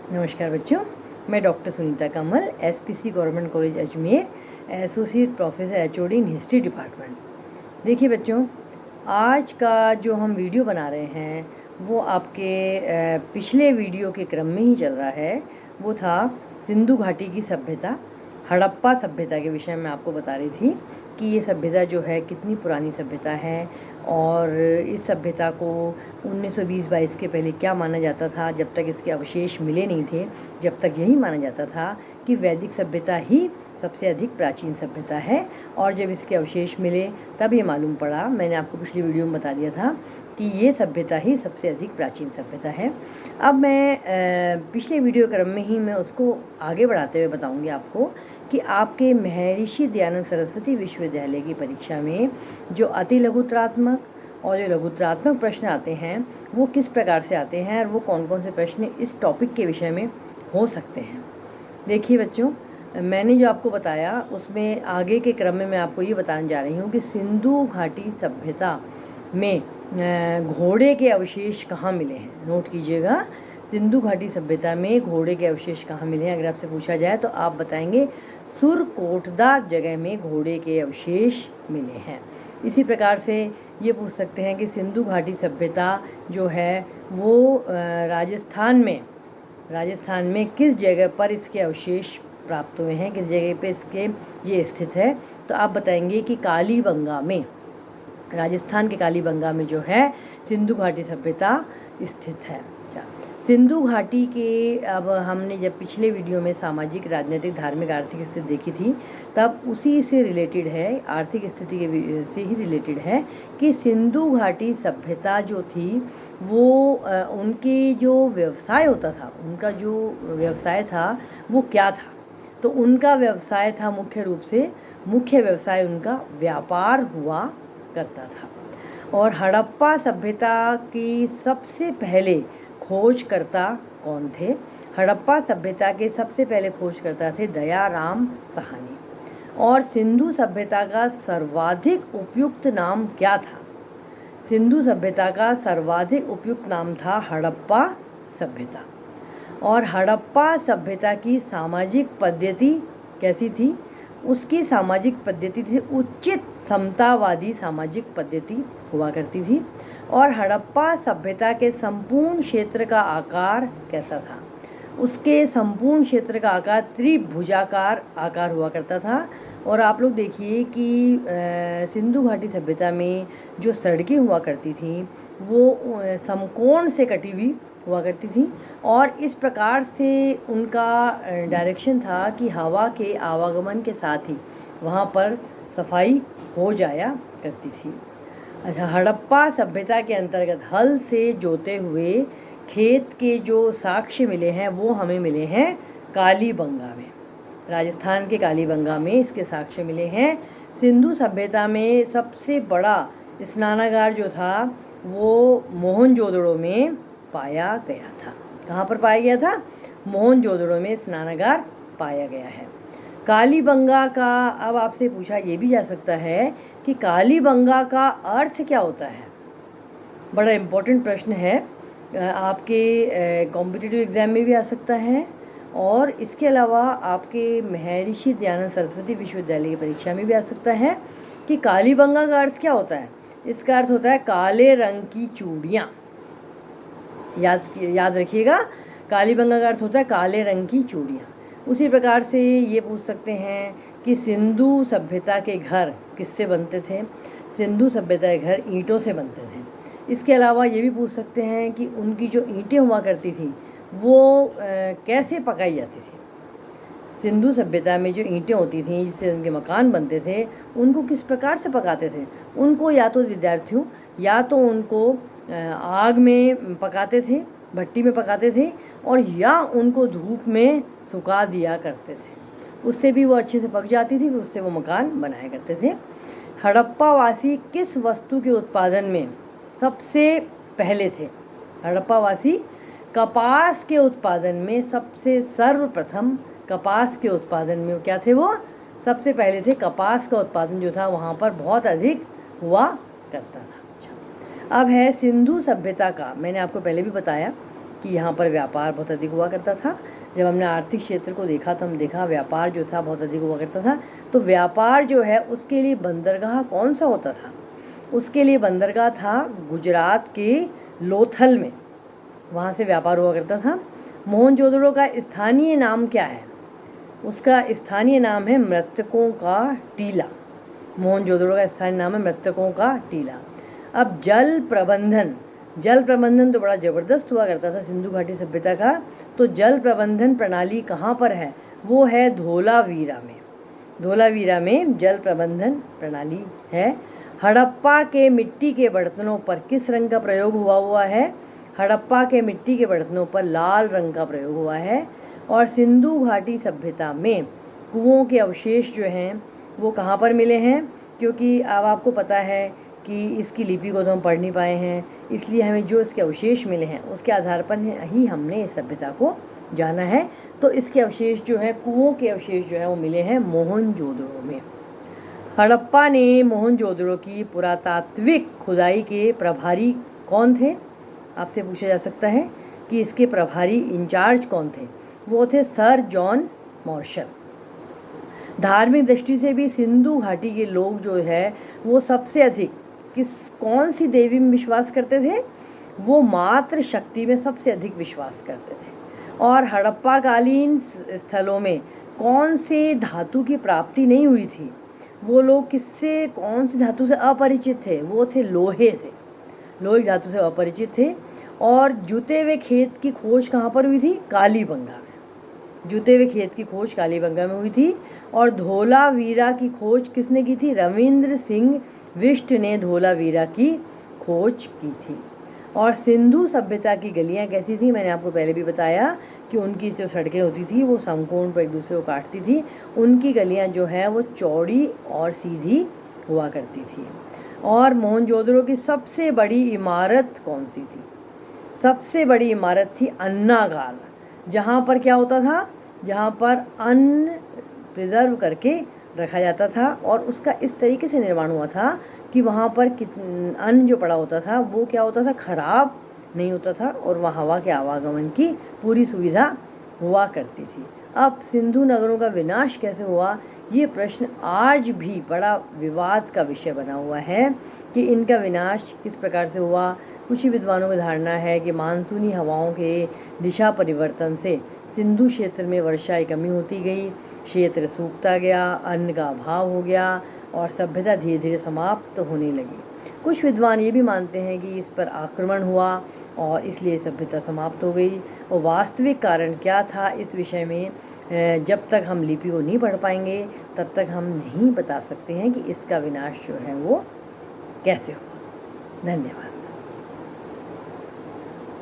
नमस्कार बच्चों, मैं doctor Sunita Kamal, SPC government college Ajmer, associate professor HOD in history department. देखिए बच्चों, आज का जो हम वीडियो बना रहे हैं वो आपके पिछले वीडियो के क्रम में ही चल रहा है। वो था सिंधु घाटी की सभ्यता, हड़प्पा सभ्यता के विषय में आपको बता रही थी कि ये सभ्यता जो है कितनी पुरानी सभ्यता है और इस सभ्यता को 1920-22 के पहले क्या माना जाता था। जब तक इसके अवशेष मिले नहीं थे, जब तक यही माना जाता था कि वैदिक सभ्यता ही सबसे अधिक प्राचीन सभ्यता है, और जब इसके अवशेष मिले तब ये मालूम पड़ा, मैंने आपको पिछली वीडियो में बता दिया था कि ये सभ्यता ही सबसे अधिक प्राचीन सभ्यता है। अब मैं पिछले वीडियो क्रम में ही मैं उसको आगे बढ़ाते हुए बताऊंगी आपको कि आपके महर्षि दयानंद सरस्वती विश्वविद्यालय की परीक्षा में जो अति लघुत्रात्मक और जो लघुत्रात्मक प्रश्न आते हैं वो किस प्रकार से आते हैं और वो कौन कौन से प्रश्न इस टॉपिक के विषय में हो सकते हैं। देखिए बच्चों, मैंने जो आपको बताया उसमें आगे के क्रम में मैं आपको ये बताने जा रही हूँ कि सिंधु घाटी सभ्यता में घोड़े के अवशेष कहाँ मिले हैं। नोट कीजिएगा, सिंधु घाटी सभ्यता में घोड़े के अवशेष कहाँ मिले हैं। अगर आपसे पूछा जाए तो आप बताएंगे सुरकोटदा जगह में घोड़े के अवशेष मिले हैं। इसी प्रकार से ये पूछ सकते हैं कि सिंधु घाटी सभ्यता जो है वो राजस्थान में किस जगह पर इसके अवशेष प्राप्त हुए हैं, किस जगह पे इसके ये स्थित है। तो आप बताएंगे कि कालीबंगा में, राजस्थान के कालीबंगा में जो है सिंधु घाटी सभ्यता स्थित है। सिंधु घाटी के, अब हमने जब पिछले वीडियो में सामाजिक, राजनीतिक, धार्मिक, आर्थिक स्थिति देखी थी तब उसी से रिलेटेड है, आर्थिक स्थिति के से ही रिलेटेड है कि सिंधु घाटी सभ्यता जो थी वो उनके जो व्यवसाय होता था, उनका जो व्यवसाय था वो क्या था। तो उनका व्यवसाय था मुख्य व्यवसाय उनका व्यापार हुआ करता था। और हड़प्पा सभ्यता की सबसे पहले खोजकर्ता कौन थे? हड़प्पा सभ्यता के सबसे पहले खोजकर्ता थे दयाराम साहनी। और सिंधु सभ्यता का सर्वाधिक उपयुक्त नाम क्या था? सिंधु सभ्यता का सर्वाधिक उपयुक्त नाम था हड़प्पा सभ्यता। और हड़प्पा सभ्यता की सामाजिक पद्धति कैसी थी? उसकी सामाजिक पद्धति थी उचित समतावादी सामाजिक पद्धति हुआ करती थी। और हड़प्पा सभ्यता के संपूर्ण क्षेत्र का आकार कैसा था? उसके संपूर्ण क्षेत्र का आकार त्रिभुजाकार आकार हुआ करता था। और आप लोग देखिए कि सिंधु घाटी सभ्यता में जो सड़कें हुआ करती थी वो समकोण से कटी हुई हुआ करती थी, और इस प्रकार से उनका डायरेक्शन था कि हवा के आवागमन के साथ ही वहाँ पर सफाई हो जाया करती थी। अच्छा, हड़प्पा सभ्यता के अंतर्गत हल से जोते हुए खेत के जो साक्ष्य मिले हैं वो हमें मिले हैं कालीबंगा में, राजस्थान के कालीबंगा में इसके साक्ष्य मिले हैं। सिंधु सभ्यता में सबसे बड़ा स्नानागार जो था वो मोहनजोदड़ो में पाया गया था। कहाँ पर पाया गया था? मोहनजोदड़ो में स्नानागार पाया गया है। कालीबंगा का, अब आपसे पूछा ये भी जा सकता है कि कालीबंगा का अर्थ क्या होता है। बड़ा इम्पोर्टेंट प्रश्न है, आपके कॉम्पिटिटिव एग्ज़ाम में भी आ सकता है, और इसके अलावा आपके महर्षि दयानंद सरस्वती विश्वविद्यालय की परीक्षा में भी आ सकता है कि कालीबंगा का अर्थ क्या होता है। इसका अर्थ होता है काले रंग की चूड़ियाँ। याद रखिएगा, कालीबंगा का अर्थ होता है काले रंग की चूड़ियाँ। उसी प्रकार से ये पूछ सकते हैं कि सिंधु सभ्यता के घर किससे बनते थे? सिंधु सभ्यता के घर ईंटों से बनते थे। इसके अलावा ये भी पूछ सकते हैं कि उनकी जो ईंटें हुआ करती थी वो कैसे पकाई जाती थी। सिंधु सभ्यता में जो ईंटें होती थीं जिससे उनके मकान बनते थे उनको किस प्रकार से पकाते थे? उनको या तो विद्यार्थियों या तो उनको आग में पकाते थे, भट्टी में पकाते थे, और या उनको धूप में सुखा दिया करते थे। उससे भी वो अच्छे से पक जाती थी, उससे वो मकान बनाया करते थे। हड़प्पा वासी किस वस्तु के उत्पादन में सबसे पहले थे? हड़प्पा वासी कपास के उत्पादन में सबसे सर्वप्रथम, कपास के उत्पादन में क्या थे? वो सबसे पहले थे। कपास का उत्पादन जो था वहाँ पर बहुत अधिक हुआ करता था। अच्छा, अब है सिंधु सभ्यता का, मैंने आपको पहले भी बताया कि यहाँ पर व्यापार बहुत अधिक हुआ करता था। जब हमने आर्थिक क्षेत्र को देखा तो हम देखा व्यापार जो था बहुत अधिक हुआ करता था। तो व्यापार जो है उसके लिए बंदरगाह कौन सा होता था? उसके लिए बंदरगाह था गुजरात के लोथल में, वहाँ से व्यापार हुआ करता था। मोहनजोदड़ो का स्थानीय नाम क्या है? उसका स्थानीय नाम है मृतकों का टीला। मोहनजोदड़ो का स्थानीय नाम है मृतकों का टीला। अब जल प्रबंधन तो बड़ा ज़बरदस्त हुआ करता था सिंधु घाटी सभ्यता का। तो जल प्रबंधन प्रणाली कहाँ पर है? वो है धोलावीरा में। धोलावीरा में जल प्रबंधन प्रणाली है। हड़प्पा के मिट्टी के बर्तनों पर किस रंग का प्रयोग हुआ है? हड़प्पा के मिट्टी के बर्तनों पर लाल रंग का प्रयोग हुआ है। और सिंधु घाटी सभ्यता में कुओं के अवशेष जो हैं वो कहाँ पर मिले हैं? क्योंकि अब आपको पता है कि इसकी लिपि को तो हम पढ़ नहीं पाए हैं, इसलिए हमें जो इसके अवशेष मिले हैं उसके आधार पर ही हमने इस सभ्यता को जाना है। तो इसके अवशेष जो है, कुओं के अवशेष जो है वो मिले हैं मोहनजोदड़ो में। हड़प्पा ने मोहनजोदड़ो की पुरातात्विक खुदाई के प्रभारी कौन थे? आपसे पूछा जा सकता है कि इसके प्रभारी इंचार्ज कौन थे? वो थे सर जॉन मार्शल। धार्मिक दृष्टि से भी सिंधु घाटी के लोग जो है वो सबसे अधिक कौन सी देवी में विश्वास करते थे? वो मातृ शक्ति में सबसे अधिक विश्वास करते थे। और हड़प्पाकालीन स्थलों में कौन से धातु की प्राप्ति नहीं हुई थी? वो लोग कौन सी धातु से अपरिचित थे? वो थे लोहे से, लोहे धातु से अपरिचित थे। और जुते हुए खेत की खोज कहाँ पर हुई थी? कालीबंगा में। जुते हुए खेत की खोज कालीबंगा में हुई थी। और धोलावीरा की खोज किसने की थी? रविंद्र सिंह बिष्ट ने धोलावीरा की खोज की थी। और सिंधु सभ्यता की गलियाँ कैसी थी? मैंने आपको पहले भी बताया कि उनकी जो सड़कें होती थी वो समकोण पर एक दूसरे को काटती थी। उनकी गलियाँ जो है वो चौड़ी और सीधी हुआ करती थी। और मोहनजोदड़ो की सबसे बड़ी इमारत कौन सी थी? सबसे बड़ी इमारत थी अन्नागार, जहाँ पर क्या होता था? जहाँ पर अन्न प्रिजर्व करके रखा जाता था। और उसका इस तरीके से निर्माण हुआ था कि वहाँ पर अन्न जो पड़ा होता था वो क्या होता था? खराब नहीं होता था और वहाँ हवा के आवागमन की पूरी सुविधा हुआ करती थी। अब सिंधु नगरों का विनाश कैसे हुआ, ये प्रश्न आज भी बड़ा विवाद का विषय बना हुआ है कि इनका विनाश किस प्रकार से हुआ। कुछ ही विद्वानों की धारणा है कि मानसूनी हवाओं के दिशा परिवर्तन से सिंधु क्षेत्र में वर्षा की कमी होती गई, क्षेत्र सूखता गया, अन्न का अभाव हो गया और सभ्यता धीरे धीरे समाप्त होने लगी। कुछ विद्वान ये भी मानते हैं कि इस पर आक्रमण हुआ और इसलिए सभ्यता समाप्त हो गई। और वास्तविक कारण क्या था इस विषय में जब तक हम लिपि को नहीं पढ़ पाएंगे तब तक हम नहीं बता सकते हैं कि इसका विनाश जो है वो कैसे हुआ। धन्यवाद।